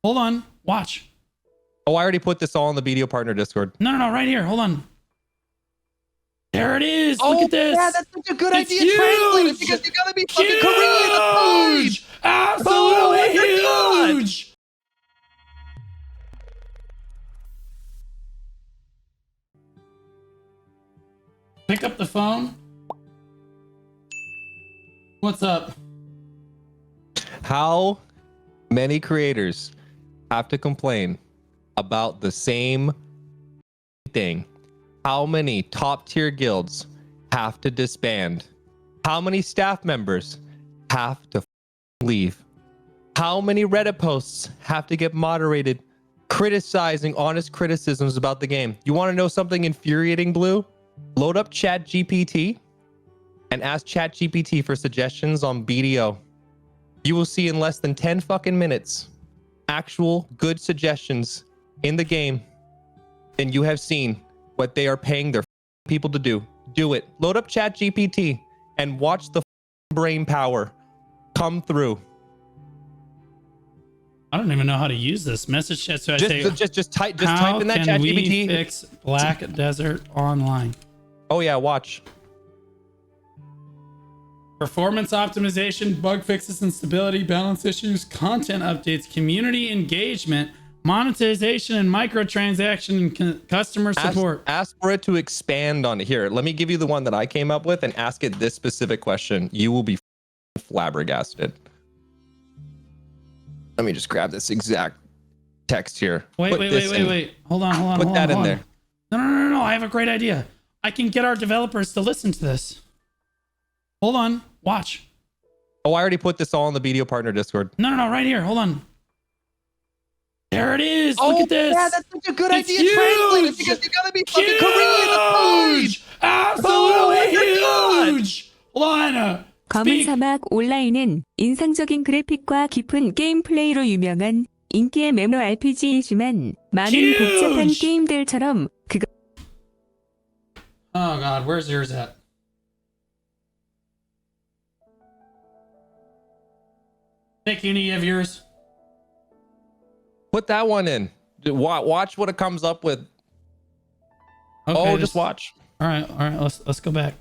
Hold on. Watch. Oh, I already put this all in the BDO partner Discord. No, right here. Hold on. There it is. Look at this. Yeah, that's such a good It's idea. huge. Translate it because you gotta be fucking Korean. Huge. Absolutely huge. Pick up the phone. What's up? How many creators have to complain about the same thing? How many top tier guilds have to disband? How many staff members have to leave? How many Reddit posts have to get moderated criticizing honest criticisms about the game? You want to know something infuriating, Blue? Load up ChatGPT and ask ChatGPT for suggestions on BDO. You will see in less than 10 fucking minutes actual good suggestions in the game, and you have seen what they are paying their people to do. Do it. Load up ChatGPT and watch the brain power come through. I don't even know how to use this message chat. So I say, just type in that how can we ChatGPT. fix Black Desert Online? Oh yeah, watch. Performance optimization, bug fixes and stability, balance issues, content updates, community engagement, monetization and microtransaction and customer support. Ask for it to expand on it. Here, let me give you the one that I came up with and ask it this specific question. You will be flabbergasted. Let me just grab this exact text here. Wait. Hold on. Put that in there. No. I have a great idea. I can get our developers to listen to this. Hold on. Watch. Oh, I already put this all in the BDO partner Discord. No, right here. Hold on. There it is. Look at this. Yeah, that's such a good It's idea. Translate it because you gotta be fucking Korean. Huge. Absolutely huge. Lana. 검은 사막 온라인은 인상적인 그래픽과 깊은 게임 플레이로 유명한 인기의 mmorpg이지만 많은 복잡한 게임들처럼 그거 Oh God, where's yours at? Nick, any of yours? Put that one in. Watch what it comes up with. Okay, just watch. All right. Let's go back.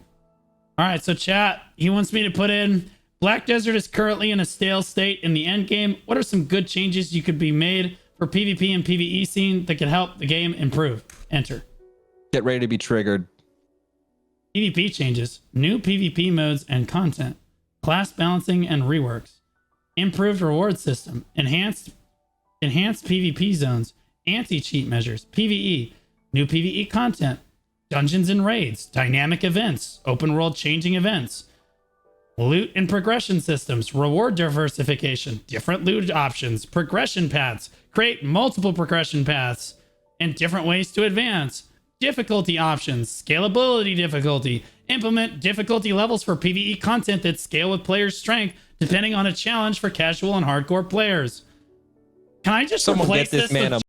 All right, so chat, he wants me to put in Black Desert is currently in a stale state in the end game. What are some good changes you could be made for PvP and PvE scene that could help the game improve? Enter. Get ready to be triggered. PvP changes, new PvP modes and content, class balancing and reworks, improved reward system, enhanced PvP zones, anti-cheat measures, PvE, new PvE content, dungeons and raids, dynamic events, open world changing events, loot and progression systems, reward diversification, different loot options, progression paths, create multiple progression paths, and different ways to advance, difficulty options, scalability difficulty, implement difficulty levels for PvE content that scale with players' strength depending on a challenge for casual and hardcore players. Can I just replace get this man a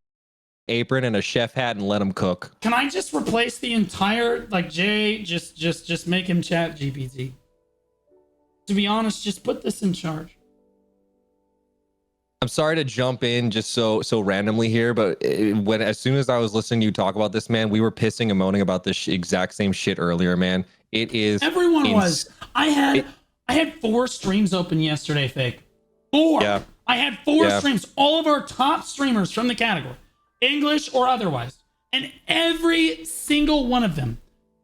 apron and a chef hat and let him cook? Can I just replace the entire, like, Jay, just make him chat GPT? To be honest, just put this in charge. I'm sorry to jump in just so randomly here, but as soon as I was listening to you talk about this, man, we were pissing and moaning about this exact same shit earlier, man. It is. Everyone was. I had 4 streams open yesterday, Fake. 4. Yeah. I had 4 streams. All of our top streamers from the category, English or otherwise, and every single one of them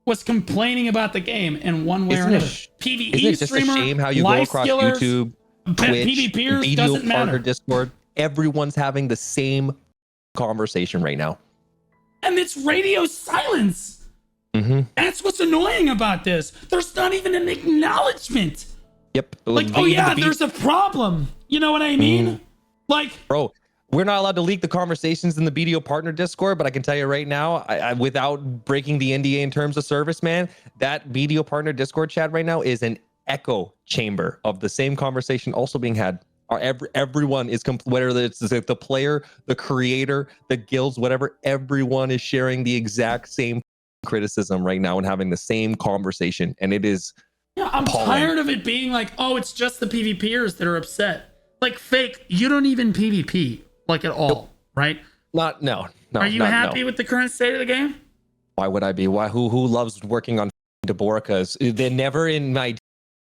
was complaining about the game in one way or another. PvE isn't it just streamer, a shame how you go across skillers, YouTube, Twitch, PvPers, BDO doesn't partner matter. Discord? Everyone's having the same conversation right now. And it's radio silence. Mm-hmm. That's what's annoying about this. There's not even an acknowledgement. Yep. Like, oh yeah, there's a problem. You know what I mean? Like, bro, we're not allowed to leak the conversations in the BDO partner Discord, but I can tell you right now, I without breaking the NDA in terms of service, man, that BDO partner Discord chat right now is an echo chamber of the same conversation also being had. Everyone is, whether it's the player, the creator, the guilds, whatever, everyone is sharing the exact same criticism right now and having the same conversation. And it is, yeah, I'm tired of it being like, oh, it's just the PvPers that are upset. Like, Fake, you don't even PvP. like at all, right? No. Are you not, happy no. with the current state of the game? Why would I be? Why? Who loves working on Deborkas? They're never in my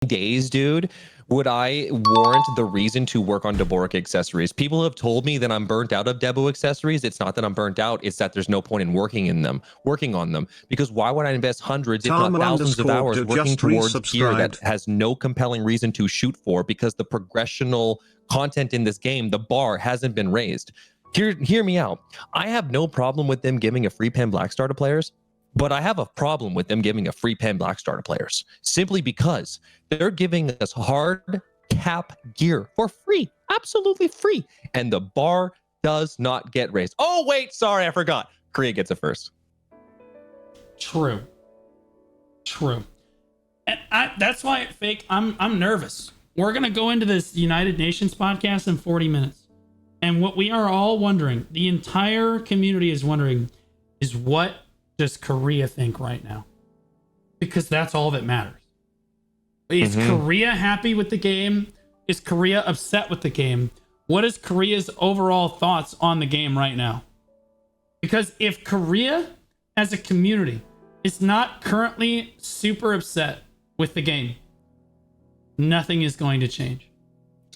days, dude. Would I warrant the reason to work on Deboric accessories? People have told me that I'm burnt out of Debo accessories. It's not that I'm burnt out. It's that there's no point in working on them. Because why would I invest hundreds, if not thousands of hours working towards gear that has no compelling reason to shoot for? Because the progressional content in this game, the bar hasn't been raised. Hear me out. I have no problem with them giving a free pen black star to players, but I have a problem with them giving a free pen black star to players simply because they're giving us hard cap gear for free, absolutely free, and the bar does not get raised. Oh wait, sorry, I forgot. Korea gets it first. True. And that's why, Fake, I'm nervous. We're gonna go into this United Nations podcast in 40 minutes. And what we are all wondering, the entire community is wondering, is what does Korea think right now? Because that's all that matters. Is Korea happy with the game? Is Korea upset with the game? What is Korea's overall thoughts on the game right now? Because if Korea as a community is not currently super upset with the game, nothing is going to change.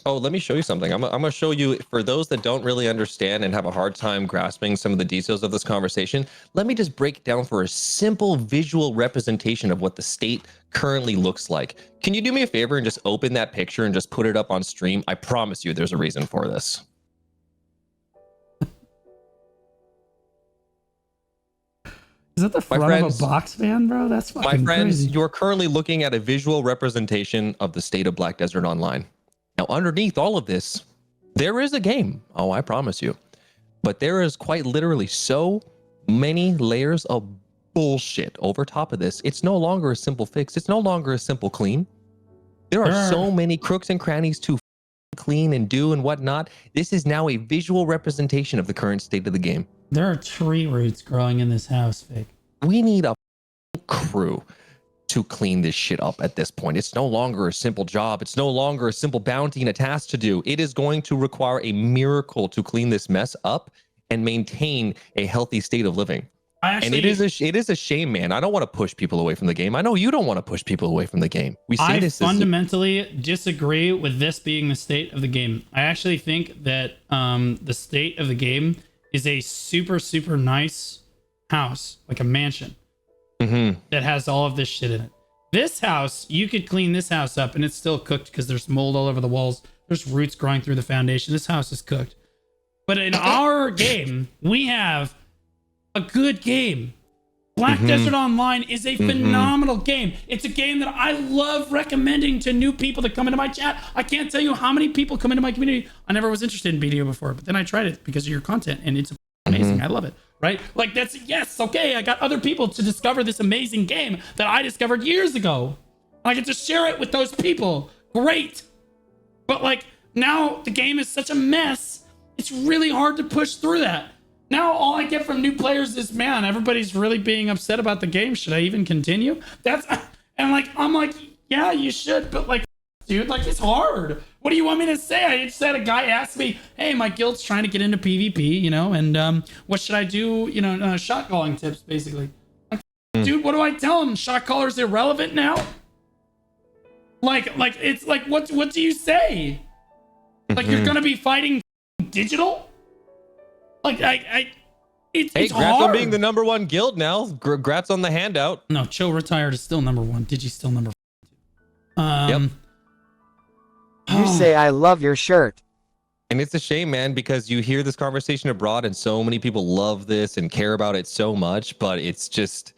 Oh, let me show you something. I'm going to show you, for those that don't really understand and have a hard time grasping some of the details of this conversation, let me just break it down for a simple visual representation of what the state currently looks like. Can you do me a favor and just open that picture and just put it up on stream? I promise you there's a reason for this. Is that the front of a box fan, bro? That's fucking crazy. My friends, you're currently looking at a visual representation of the state of Black Desert Online. Now, underneath all of this, there is a game. Oh, I promise you. But there is quite literally so many layers of bullshit over top of this. It's no longer a simple fix. It's no longer a simple clean. There are so many crooks and crannies to clean and do and whatnot. This is now a visual representation of the current state of the game. There are tree roots growing in this house, Fake. We need a crew to clean this shit up at this point. It's no longer a simple job. It's no longer a simple bounty and a task to do. It is going to require a miracle to clean this mess up and maintain a healthy state of living. And it is a shame, man. I don't want to push people away from the game. I know you don't want to push people away from the game. I fundamentally disagree with this being the state of the game. I actually think that the state of the game is a super, super nice house, like a mansion. That has all of this shit in it. This house, you could clean this house up and it's still cooked because there's mold all over the walls. There's roots growing through the foundation. This house is cooked. But in our game, we have a good game. Black Desert Online is a phenomenal game. It's a game that I love recommending to new people that come into my chat. I can't tell you how many people come into my community. I never was interested in BDO before, but then I tried it because of your content and it's amazing. I love it. Right? Like yes, okay, I got other people to discover this amazing game that I discovered years ago. I get to share it with those people. Great. But like now the game is such a mess. It's really hard to push through that. Now all I get from new players is, man, everybody's really being upset about the game. Should I even continue? I'm like, yeah, you should, but like, dude, like it's hard. What do you want me to say? I just had a guy ask me, hey, my guild's trying to get into PvP, and what should I do? Shot calling tips, basically. Like, dude, what do I tell him? Shot caller's irrelevant now? Like it's like, what do you say? Like you're gonna be fighting digital? Like it's congrats hard. on being the #1 guild now. Congrats on the handout. No, Cho retired is still #1. Digi still #2. Yep. You say I love your shirt. And it's a shame, man, because you hear this conversation abroad and so many people love this and care about it so much, but it's just,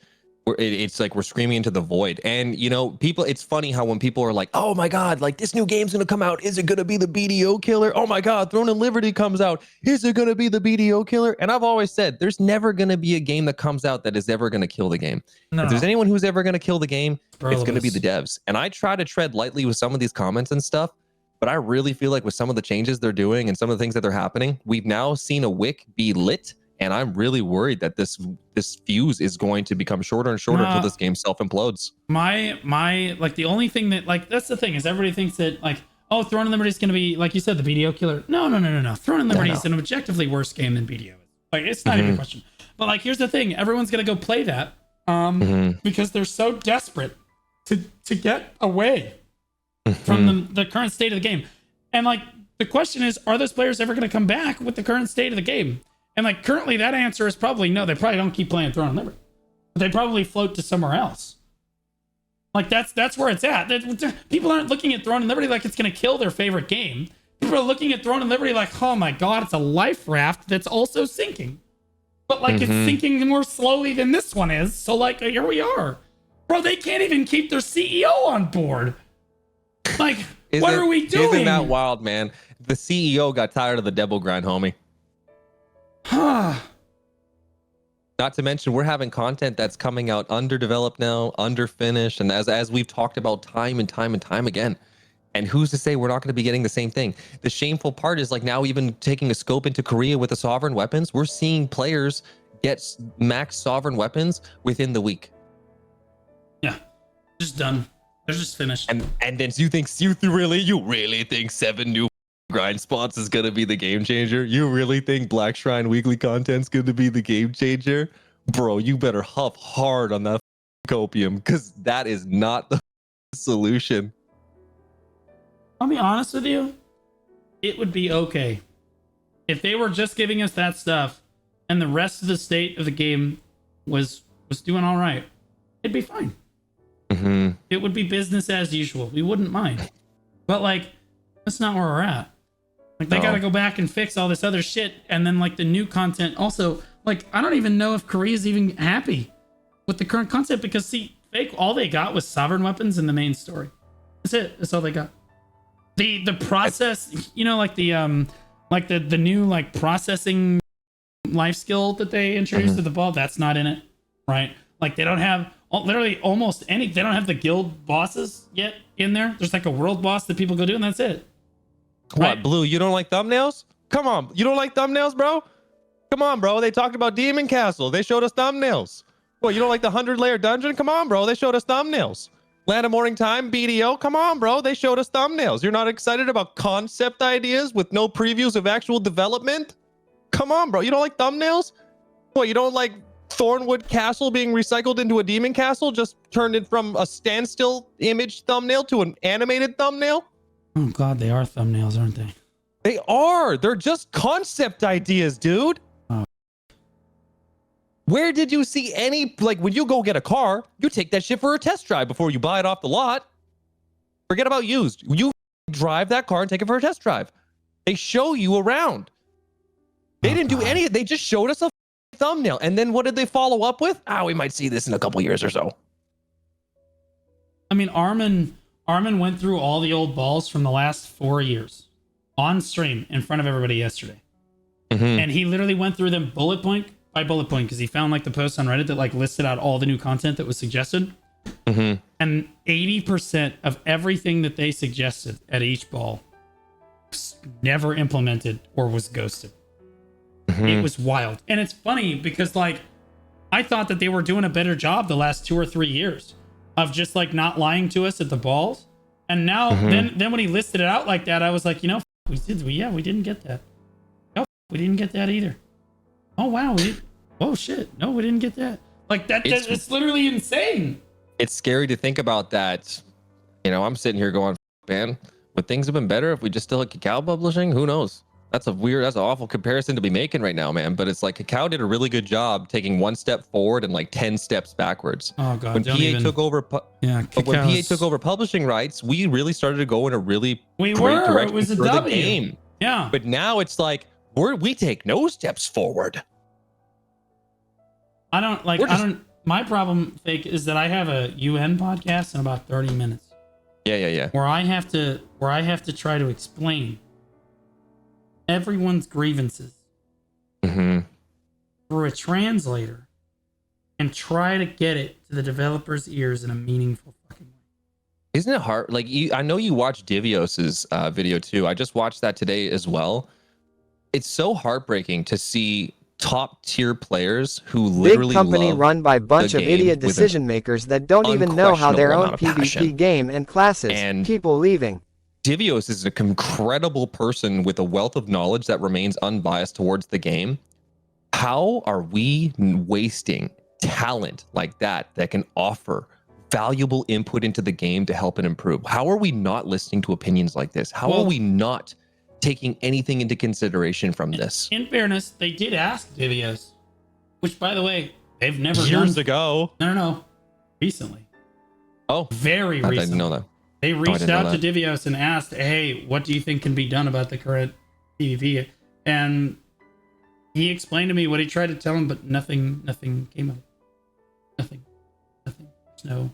it's like we're screaming into the void. And, people, it's funny how when people are like, oh my God, like this new game's going to come out. Is it going to be the BDO killer? Oh my God, Throne of Liberty comes out. Is it going to be the BDO killer? And I've always said, there's never going to be a game that comes out that is ever going to kill the game. No. If there's anyone who's ever going to kill the game, it's going to be the devs. And I try to tread lightly with some of these comments and stuff, but I really feel like with some of the changes they're doing and some of the things that are happening, we've now seen a wick be lit. And I'm really worried that this fuse is going to become shorter and shorter until this game self implodes. My like the only thing that, like, that's the thing, is everybody thinks that like, oh, Throne and Liberty is going to be, like you said, the BDO killer. No. Throne and Liberty is an objectively worse game than BDO. Like, it's not even a question. But, like, here's the thing. Everyone's going to go play that because they're so desperate to get away from the current state of the game. And, like, the question is, are those players ever going to come back with the current state of the game? And, like, currently that answer is probably no. They probably don't keep playing Throne and Liberty. But they probably float to somewhere else. Like, that's where it's at. People aren't looking at Throne and Liberty like it's going to kill their favorite game. People are looking at Throne and Liberty like, oh my god, it's a life raft that's also sinking. But, like, it's sinking more slowly than this one is. So, like, here we are. Bro, they can't even keep their CEO on board. Like, what are we doing? Isn't that wild, man? The CEO got tired of the devil grind, homie. Not to mention, we're having content that's coming out underdeveloped now, underfinished, and as we've talked about time and time again. And who's to say we're not going to be getting the same thing? The shameful part is, like, now even taking a scope into Korea with the sovereign weapons, we're seeing players get max sovereign weapons within the week. Yeah, just done. They're just finished. And then you really think 7 new grind spots is gonna be the game changer? You really think Black Shrine weekly content's gonna be the game changer? Bro, you better huff hard on that copium, because that is not the solution. I'll be honest with you, it would be okay if they were just giving us that stuff and the rest of the state of the game was doing all right. It'd be fine. It would be business as usual. We wouldn't mind. But, like, that's not where we're at. Like, they got to go back and fix all this other shit. And then, like, the new content also, like, I don't even know if Korea's even happy with the current content because, see, fake, all they got was sovereign weapons in the main story. That's it. That's all they got. The process, you know, like the new, like, processing life skill that they introduced to the ball, that's not in it, right? Like, they don't have literally almost any, they don't have the guild bosses yet in there. There's, like, a world boss that people go do, and that's it. Right? What, Blue, you don't like thumbnails? Come on, you don't like thumbnails, bro? Come on, bro. They talked about Demon Castle. They showed us thumbnails. Well, you don't like the 100-layer dungeon? Come on, bro. They showed us thumbnails. Land of Morning Time, BDO. Come on, bro. They showed us thumbnails. You're not excited about concept ideas with no previews of actual development? Come on, bro. You don't like thumbnails? What, you don't like Thornwood Castle being recycled into a Demon Castle, just turned it from a standstill image thumbnail to an animated thumbnail? Oh, God, they are thumbnails, aren't they? They are. They're just concept ideas, dude. Oh. Where did you see any, like, when you go get a car, you take that shit for a test drive before you buy it off the lot. Forget about used. You drive that car and take it for a test drive. They show you around. They didn't do any, they just showed us a thumbnail. And then what did they follow up with? We might see this in a couple years or so. I mean, Armin went through all the old balls from the last 4 years on stream in front of everybody yesterday. And he literally went through them bullet point by bullet point because he found, like, the post on Reddit that, like, listed out all the new content that was suggested. And 80% of everything that they suggested at each ball was never implemented or was ghosted. It was wild. And it's funny because, like, I thought that they were doing a better job the last 2 or 3 years of just, like, not lying to us at the balls. And now, then when he listed it out like that, I was like, you know, we didn't get that. No, we didn't get that either. Oh, wow. Oh, shit. No, we didn't get that. Like, it's literally insane. It's scary to think about that. You know, I'm sitting here going, man, would things have been better if we just still had Cacao Publishing? Who knows? That's an awful comparison to be making right now, man. But it's like Cacao did a really good job taking 1 step forward and, like, 10 steps backwards. Oh, God. When PA took over, when PA took over publishing rights, we really started to go in a really great direction. It was a for W. the game. Yeah. But now it's like we take no steps forward. My problem, Fake, is that I have a UN podcast in about 30 minutes. Yeah. Where I have to try to explain everyone's grievances through a translator and try to get it to the developer's ears in a meaningful fucking way. Isn't it hard? Like, I know you watched Divios's video too. I just watched that today as well. It's so heartbreaking to see top tier players who literally big company love run by a bunch of idiot decision makers that don't even know how their own PvP game and classes, and people leaving. Divios is an incredible person with a wealth of knowledge that remains unbiased towards the game. How are we wasting talent like that can offer valuable input into the game to help it improve? How are we not listening to opinions like this? How are we not taking anything into consideration from this? In fairness, they did ask Divios, which, by the way, they've never years done. ago. No, recently. Oh, very recently. I didn't know that. They reached out to Divios and asked, "Hey, what do you think can be done about the current PvP?" And he explained to me what he tried to tell him, but nothing came of it. Nothing. There's no.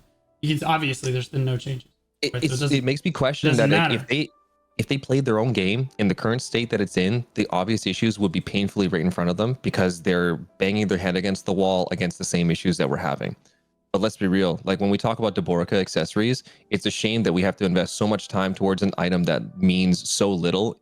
Obviously, there's been no changes. Right? So it makes me question that if they played their own game in the current state that it's in, the obvious issues would be painfully right in front of them because they're banging their head against the wall against the same issues that we're having. But let's be real. Like when we talk about Duborica accessories, it's a shame that we have to invest so much time towards an item that means so little.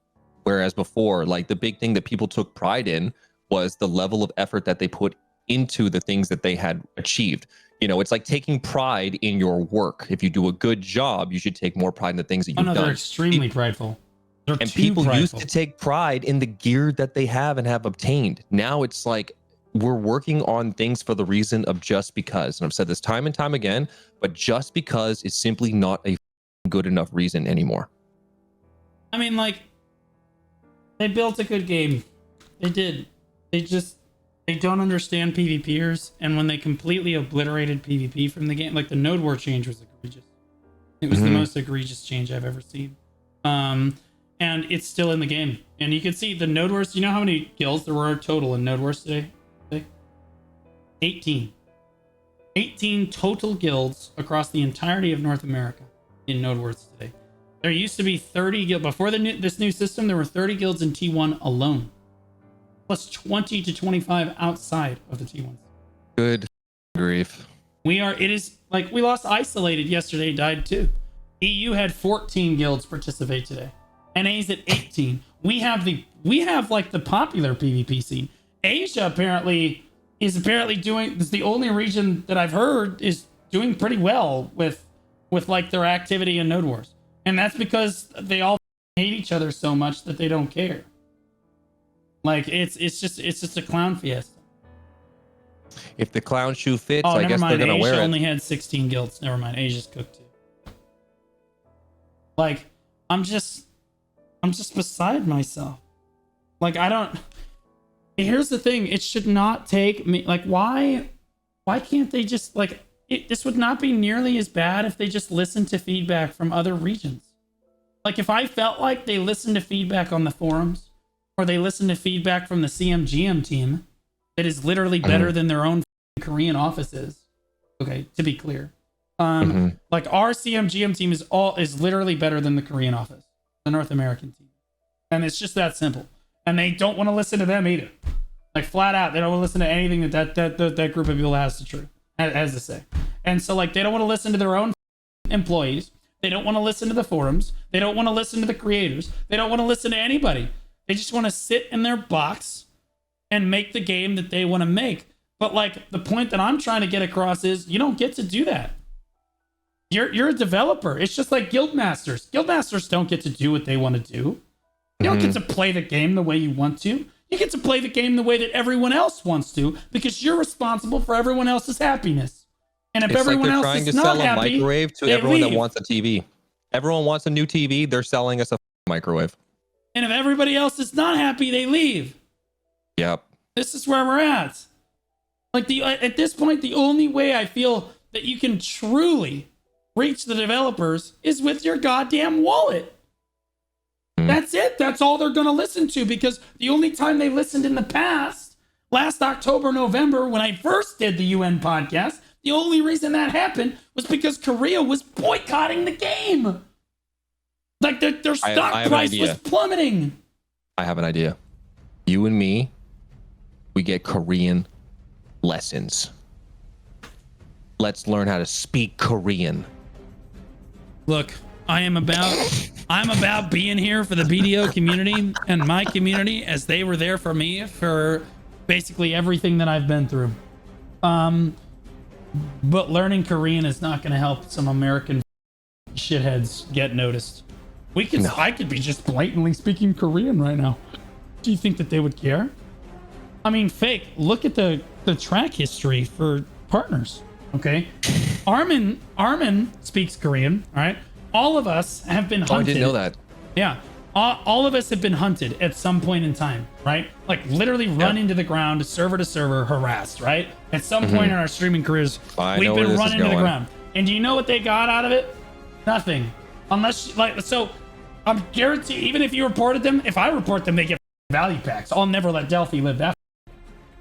Whereas before, like the big thing that people took pride in was the level of effort that they put into the things that they had achieved. You know, it's like taking pride in your work. If you do a good job, you should take more pride in the things that you've done. They're extremely prideful. They're and people used to take pride in the gear that they have and have obtained. Now it's like we're working on things for the reason of just because. And I've said this time and time again, but just because is simply not a good enough reason anymore. I mean, like, they built a good game. They did. They don't understand PvPers, and when they completely obliterated PvP from the game, like the node war change was egregious. It was the most egregious change I've ever seen. And it's still in the game. And you can see the node wars. You know how many guilds there were total in node wars today? 18. 18 total guilds across the entirety of North America in node wars today. There used to be 30 guilds before this new system. There were 30 guilds in T1 alone, plus 20 to 25 outside of the T1s. Good grief. It is like we lost Isolated yesterday, died too. EU had 14 guilds participate today. NA's at 18. We have like the popular PvP scene. Asia is the only region that I've heard is doing pretty well with like their activity in Node Wars. And that's because they all hate each other so much that they don't care. Like it's just a clown fiesta. If the clown shoe fits, I guess they're gonna wear it. Asia only had 16 guilds. Never mind. Asia's cooked too. Like, I'm just beside myself. Like, here's the thing. It should not take me. Like, why can't they just like? This would not be nearly as bad if they just listened to feedback from other regions. Like, if I felt like they listened to feedback on the forums, or they listened to feedback from the CMGM team, that is literally better than their own Korean offices. Okay, to be clear, like our CMGM team is literally better than the Korean office, the North American team, and it's just that simple. And they don't want to listen to them either. Like flat out, they don't want to listen to anything that group of people has to say. And so like they don't want to listen to their own employees. They don't want to listen to the forums. They don't want to listen to the creators. They don't want to listen to anybody. They just want to sit in their box and make the game that they want to make. But like the point that I'm trying to get across is you don't get to do that. You're a developer. It's just like guildmasters. Guildmasters don't get to do what they want to do. You don't get to play the game the way you want to. You get to play the game the way that everyone else wants to because you're responsible for everyone else's happiness. And if it's everyone like else trying is to not sell happy, a microwave to everyone that wants a TV. Everyone wants a new TV. They're selling us a microwave. And if everybody else is not happy, they leave. Yep. This is where we're at. Like at this point, the only way I feel that you can truly reach the developers is with your goddamn wallet. That's it. That's all they're going to listen to because the only time they listened in the past, last October, November, when I first did the UN podcast, the only reason that happened was because Korea was boycotting the game. Like their stock price was plummeting. I have an idea. You and me, we get Korean lessons. Let's learn how to speak Korean. Look, I'm about being here for the BDO community and my community as they were there for me for basically everything that I've been through. But learning Korean is not going to help some American shitheads get noticed. We could, I could be just blatantly speaking Korean right now. Do you think that they would care? I mean, fake. Look at the track history for partners. Okay, Armin speaks Korean. All right, all of us have been hunted. Oh, I didn't know that. Yeah, all of us have been hunted at some point in time, right? Like literally run into the ground, server to server, harassed, right? At some point in our streaming careers, we've been run into the ground. And do you know what they got out of it? Nothing. Unless, like, so I'm guaranteed, even if you reported them, if I report them, they get value packs. I'll never let Delphi live that.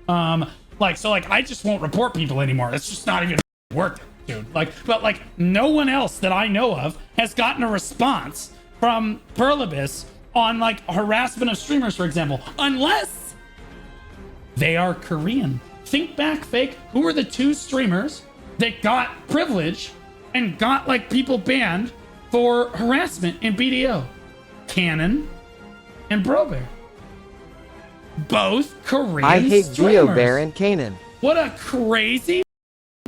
I just won't report people anymore. It's just not even worth it, dude. But no one else that I know of has gotten a response from Perlibus on like harassment of streamers, for example, unless they are Korean. Think back, fake. Who were the 2 streamers that got privilege and got like people banned for harassment in BDO? Cannon and Brobear. Both Korean I hate streamers. GeoBear and Kanan. What a crazy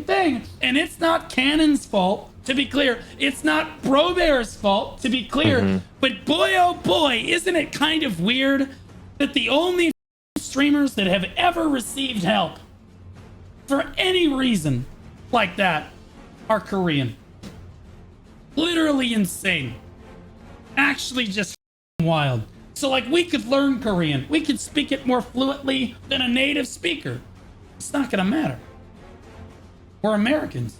thing. And it's not Cannon's fault, to be clear. It's not Brobear's fault, to be clear. But boy, oh boy, isn't it kind of weird that the only streamers that have ever received help for any reason like that are Korean. Literally insane. Actually just wild. So like we could learn Korean. We could speak it more fluently than a native speaker. It's not gonna matter. We're Americans.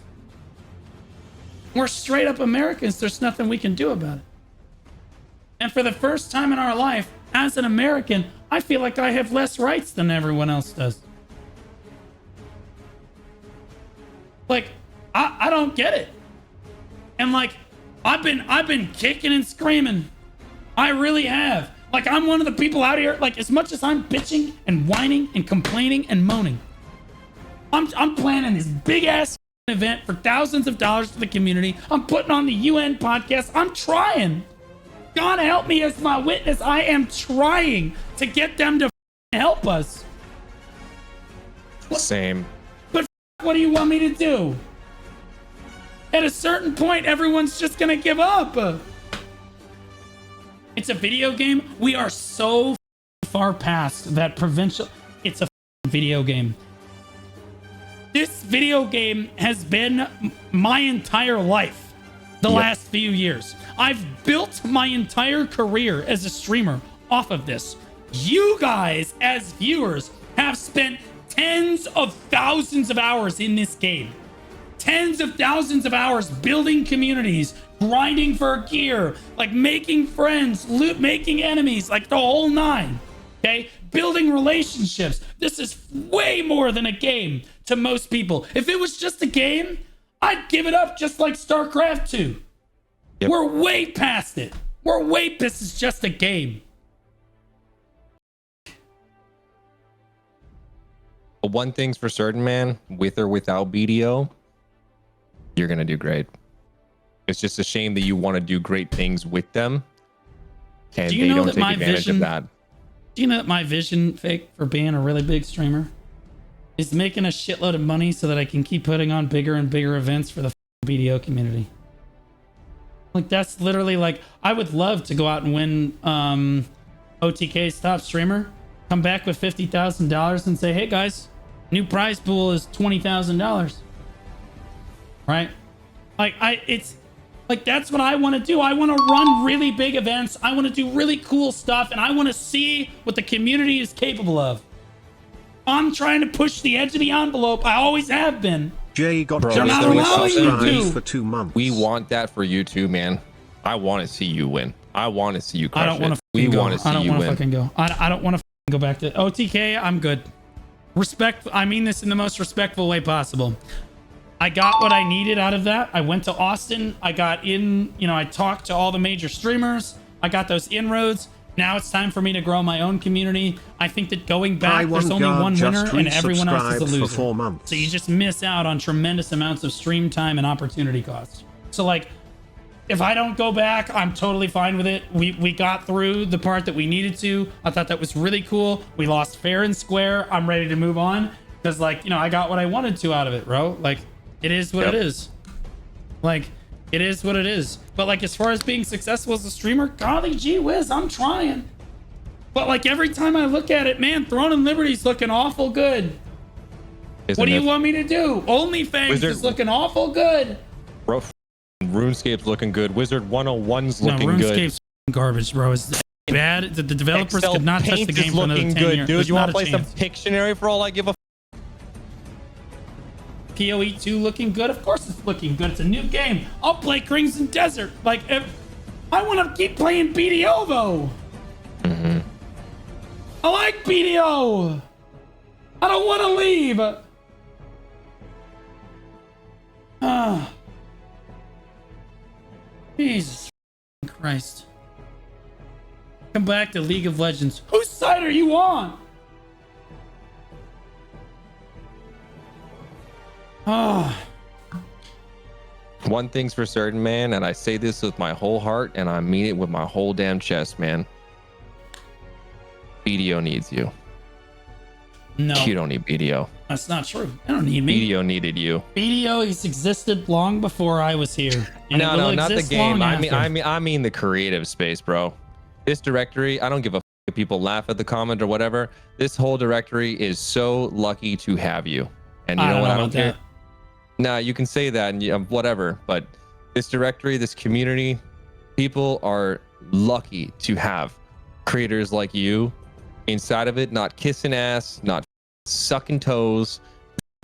We're straight up Americans. There's nothing we can do about it. And for the first time in our life, as an American, I feel like I have less rights than everyone else does. Like, I don't get it. And like, I've been kicking and screaming. I really have. Like, I'm one of the people out here, like, as much as I'm bitching and whining and complaining and moaning, I'm planning this big ass event for thousands of dollars for the community. I'm putting on the UN podcast. I'm trying. God help me as my witness. I am trying to get them to help us. Same. But what do you want me to do? At a certain point, everyone's just gonna give up. It's a video game. We are so far past that provincial. It's a video game. This video game has been my entire life the last few years. I've built my entire career as a streamer off of this. You guys, as viewers, have spent tens of thousands of hours in this game. Tens of thousands of hours building communities, grinding for gear, like making friends, making enemies, like the whole 9. Okay? Building relationships. This is way more than a game to most people. If it was just a game, I'd give it up just like StarCraft 2. Yep. We're way past it. This is just a game. But one thing's for certain, man, with or without BDO, you're going to do great. It's just a shame that you want to do great things with them and they don't take advantage of that. Do you know that my vision, fake, for being a really big streamer is making a shitload of money so that I can keep putting on bigger and bigger events for the BDO community? Like, that's literally like, I would love to go out and win OTK's top streamer, come back with $50,000 and say, hey guys, new prize pool is $20,000. Right? Like, it's like, that's what I want to do. I want to run really big events. I want to do really cool stuff, and I want to see what the community is capable of. I'm trying to push the edge of the envelope. I always have been. Jay got They're not allowing you to. For 2 months. We want that for you too, man. I want to see you win. I want to see you crush I don't want to. We want to see you win. I don't want to fucking go. I don't want to go back to OTK. I'm good. Respect. I mean this in the most respectful way possible. I got what I needed out of that. I went to Austin. I got in, I talked to all the major streamers. I got those inroads. Now it's time for me to grow my own community. I think that going back, there's only one winner and everyone else is a loser. 4 months. So you just miss out on tremendous amounts of stream time and opportunity costs. So like, if I don't go back, I'm totally fine with it. We got through the part that we needed to. I thought that was really cool. We lost fair and square. I'm ready to move on because I got what I wanted to out of it, bro. Like, it is what it is. Like, It is what it is. But like, as far as being successful as a streamer, golly gee whiz, I'm trying. But like, every time I look at it, man, Throne and Liberty's looking awful good. What do you want me to do? OnlyFans is looking awful good. Bro, RuneScape's looking good. Wizard 101's looking good. RuneScape's garbage, bro. It's bad. The developers Excel could not touch Paint the game is for another looking 10 good, years. dude. There's You want not to a play some chance. Pictionary for all I give a PoE 2 looking good? Of course it's looking good. It's a new game. I'll play Crimson Desert. Like, if I want to keep playing BDO though. I like BDO. I don't want to leave. Jesus Christ. Come back to League of Legends. Whose side are you on? One thing's for certain, man, and I say this with my whole heart, and I mean it with my whole damn chest, man. BDO needs you. No, You don't need BDO. that's not true. I don't need me. BDO needed you. BDO has existed long before I was here. And it No, will not the exist game. long I after. mean the creative space, bro. This directory, I don't give a if people laugh at the comment or whatever. This whole directory is so lucky to have you. And you know what? I don't care. Nah, you can say that and whatever, but this directory, this community, people are lucky to have creators like you inside of it, not kissing ass, not sucking toes,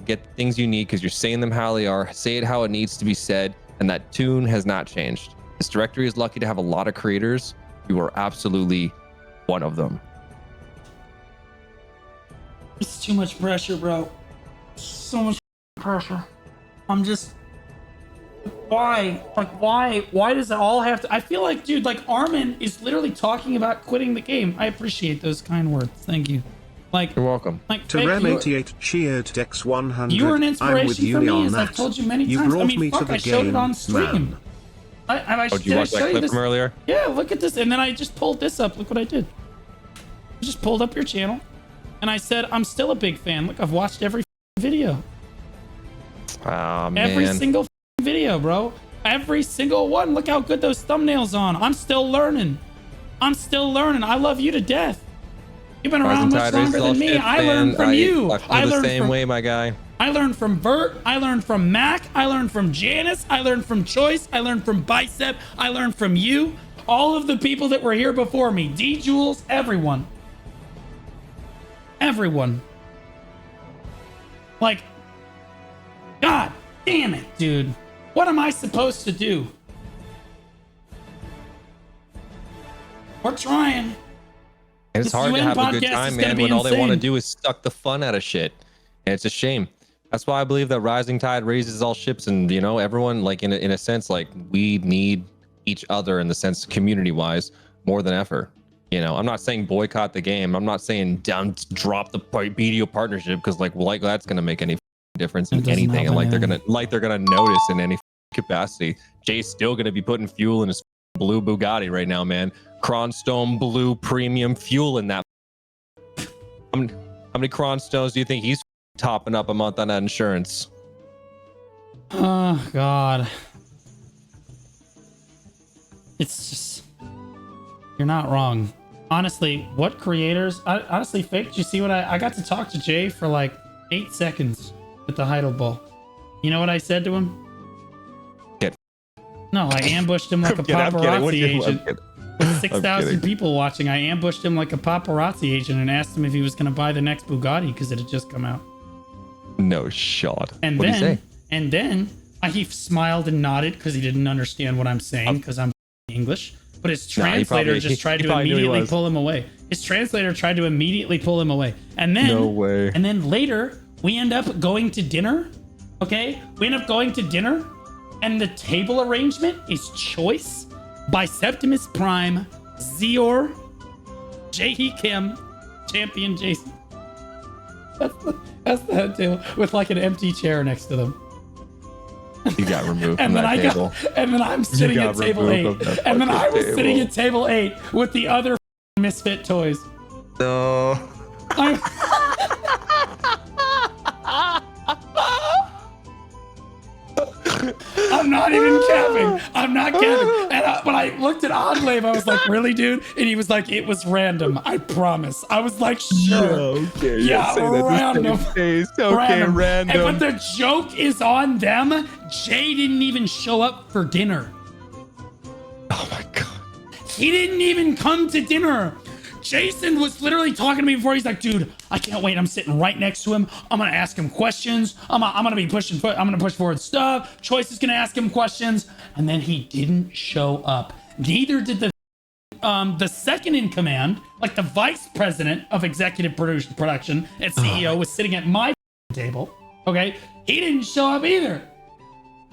get the things you need because you're saying them how they are, say it how it needs to be said, and that tune has not changed. This directory is lucky to have a lot of creators. You are absolutely one of them. It's too much pressure, bro. So much pressure. I'm just... Why? Like, why does it all have to... I feel like, dude, like, Armin is literally talking about quitting the game. I appreciate those kind words. Thank you. Like, You're welcome. like, Terem88 cheered Dex 100. you were an I'm inspiration with for you me, on as I've that. told you many You times. I brought mean, me to fuck, the I showed it game, on stream. man. I Oh, did you watch that clip from earlier? Yeah, look at this. And then I just pulled this up. Look what I did. I just pulled up your channel. And I said, I'm still a big fan. Look, I've watched every video. Oh, man. Every single video, bro. Every single one. Look how good those thumbnails on. I'm still learning. I love you to death. You've been around much longer than me. I learned from you. I feel the same way, my guy. I learned from Bert. I learned from Mac. I learned from Janice. I learned from Choice. I learned from Bicep. I learned from you. All of the people that were here before me. D Jules, everyone. Everyone. Like, God damn it, dude. What am I supposed to do? We're trying. And it's This hard to UN have a good podcast time, is gonna man, be when all they want to insane. do is suck the fun out of shit. And it's a shame. That's why I believe that rising tide raises all ships, and you know, everyone, like, in a sense, like, we need each other in the sense community wise more than ever. You know, I'm not saying boycott the game. I'm not saying drop the BDO partnership, because like that's gonna make any difference in anything, and like they're gonna notice in any capacity. Jay's still gonna be putting fuel in his blue Bugatti right now, man. Cronstone blue premium fuel in that. How many Cronstones do you think he's topping up a month on that insurance? Oh, God. It's just... You're not wrong. Honestly, what creators... honestly, Fake, did you see what I got to talk to Jay for like 8 seconds with the Heidel Ball. You know what I said to him? Get No, I ambushed him like a paparazzi agent. With 6,000 kidding. people watching, I ambushed him like a paparazzi agent and asked him if he was going to buy the next Bugatti because it had just come out. No shot. And What'd he then, say? and then he smiled and nodded because he didn't understand what I'm saying because I'm English. But his translator just tried to immediately pull him away. His translator tried to immediately pull him away. And then, No way. And then later, we end up going to dinner. Okay, we end up going to dinner, and the table arrangement is Choice, Biceptimus Prime, Zior, Jae Kim, Champion Jason. That's the head table with like an empty chair next to them. You got removed And from then that table. and then I'm sitting at table 8. And then I was sitting at table 8 with the other misfit toys. No. I'm not not even capping. I'm not capping. And when I looked at Enclave, I was like, really, dude? And he was like, it was random. I promise. I was like, sure. Okay, Yeah, random. Okay, random. But the joke is on them. Jay didn't even show up for dinner. Oh my god. He didn't even come to dinner. Jason was literally talking to me before. He's like, dude, I can't wait. I'm sitting right next to him. I'm going to ask him questions. I'm going to be pushing. I'm going to push forward stuff. Choice is going to ask him questions. And then he didn't show up. Neither did the second in command, like the vice president of executive production and CEO was sitting at my table. Okay. He didn't show up either.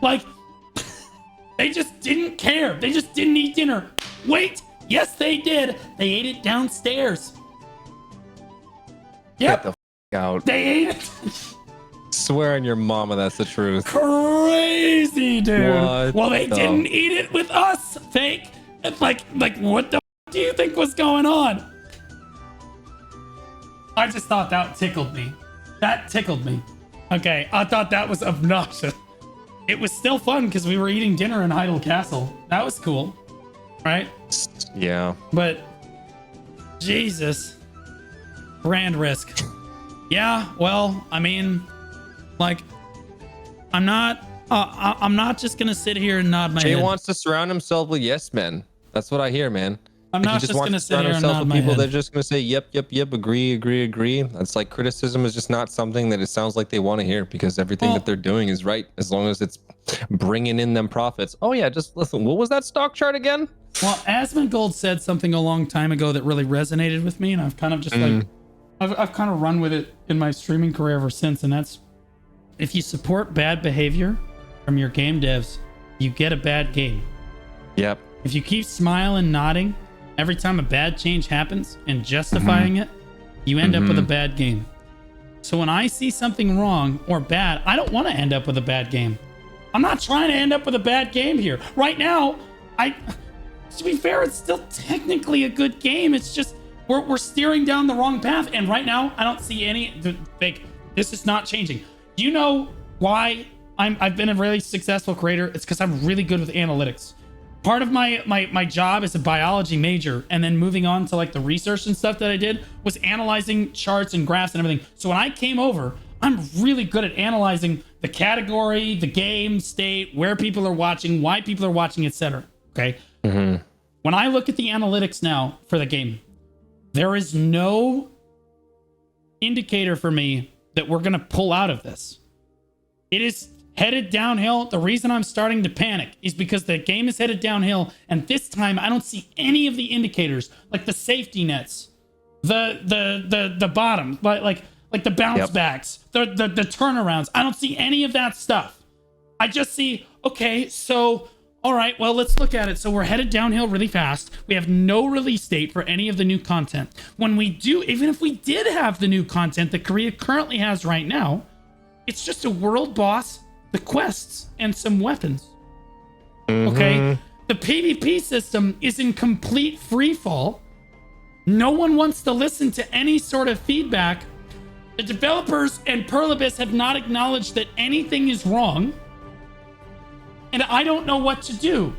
Like, they just didn't care. They just didn't eat dinner. Wait. Yes, they did. They ate it downstairs. Yep. Get the f out. They ate it. Swear on your mama that's the truth. Crazy, dude. What well, they the- didn't eat it with us. Fake. It's like what the f do you think was going on? I just thought that tickled me. That tickled me. Okay, I thought that was obnoxious. It was still fun because we were eating dinner in Heidel Castle. That was cool. Right? Yeah. But Jesus, brand risk. Yeah, well, I mean, like, I'm not just gonna sit here and nod my Jay head. wants to surround himself with yes men. That's what I hear, man. I'm Like, not he just wants gonna to sit surround here and himself nod with my people head. that are just gonna say yep, agree. That's like criticism is just not something that it sounds like they want to hear because everything that they're doing is right as long as it's bringing in them profits. Oh yeah, just listen. What was that stock chart again? Well, Asmongold said something a long time ago that really resonated with me, and I've kind of just like, I've kind of run with it in my streaming career ever since, and that's, if you support bad behavior from your game devs, you get a bad game. Yep. If you keep smiling, nodding every time a bad change happens and justifying it, you end up with a bad game. So when I see something wrong or bad, I don't want to end up with a bad game. I'm not trying to end up with a bad game here. Right now, to be fair, it's still technically a good game. It's just we're steering down the wrong path. And right now, I don't see any like this is not changing. Do you know why I've been a really successful creator? It's because I'm really good with analytics. Part of my job as a biology major and then moving on to like the research and stuff that I did was analyzing charts and graphs and everything. So when I came over, I'm really good at analyzing the category, the game state, where people are watching, why people are watching, etc. Okay. When I look at the analytics now for the game, there is no indicator for me that we're going to pull out of this. It is headed downhill. The reason I'm starting to panic is because the game is headed downhill, and this time I don't see any of the indicators, like the safety nets, the bottom, like the bounce backs, the turnarounds. I don't see any of that stuff. I just see, okay, so all right, well, let's look at it. So we're headed downhill really fast. We have no release date for any of the new content. When we do, even if we did have the new content that Korea currently has right now, it's just a world boss, the quests, and some weapons. Okay? The PvP system is in complete free fall. No one wants to listen to any sort of feedback. The developers and Perlibis have not acknowledged that anything is wrong. And I don't know what to do.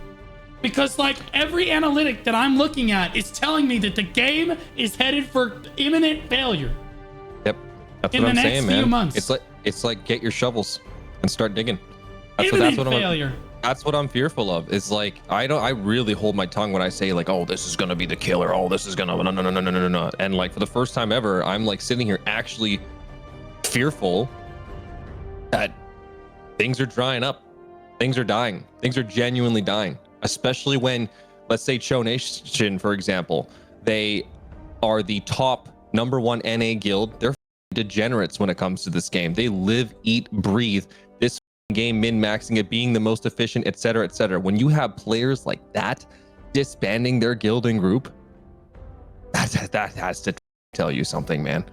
Because like every analytic that I'm looking at is telling me that the game is headed for imminent failure. Yep. That's In what the I'm next saying, few man. months. It's like get your shovels and start digging. Imminent what failure. That's what I'm fearful of. It's like I really hold my tongue when I say like, oh, this is gonna be the killer. Oh, this is gonna no. And like for the first time ever, I'm like sitting here actually fearful that things are drying up. Things are dying. Things are genuinely dying. Especially when, let's say, Cho Nation, for example, they are the top #1 NA guild. They're degenerates when it comes to this game. They live, eat, breathe this game, min-maxing it, being the most efficient, etc., etc. When you have players like that disbanding their guild and group, that has to tell you something, man.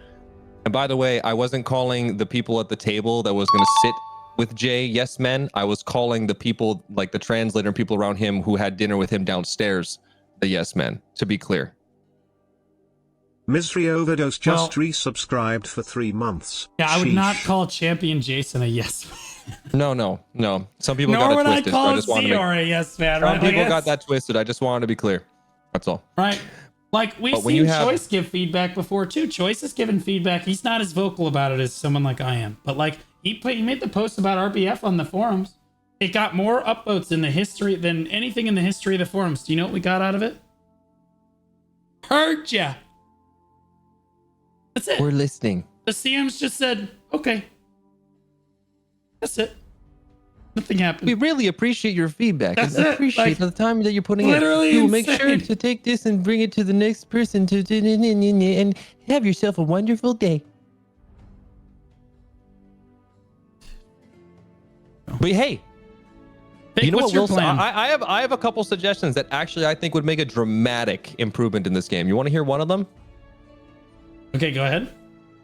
And by the way, I wasn't calling the people at the table that was going to sit with Jay yes men. I was calling the people, like the translator and people around him who had dinner with him downstairs, the yes men, to be clear. Misery Overdose just resubscribed for 3 months. Yeah, I would not Sheesh. call Champion Jason a yes No. Some people Nor got would it I twisted. So call I it just wanted to make Zor a yes man, some right? people Like, got it's- that twisted. I just wanted to be clear. That's all. right. Like we've But when seen you have- Choice give feedback before too. Choice has given feedback. He's not as vocal about it as someone like I am. But like he made the post about RBF on the forums. It got more upvotes in the history than anything in the history of the forums. Do you know what we got out of it? Heard ya. That's it. We're listening. The CMs just said, okay. That's it. Nothing happened. We really appreciate your feedback That's and it. appreciate Like, the time that you're putting literally in. You will make sure insane. to take this and bring it to the next person and have yourself a wonderful day. But hey, Vic, you know what's what, your Wilson? plan? I have a couple suggestions that actually I think would make a dramatic improvement in this game. You want to hear one of them? Okay, go ahead.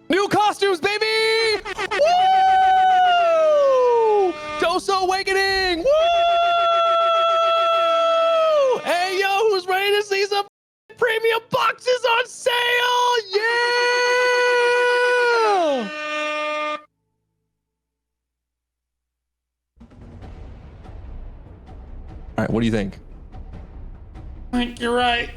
New costumes, baby! Woo! Doso Awakening! Woo! Hey, yo, who's ready to see some premium boxes on sale? Yeah! All right, what do you think? I think you're right.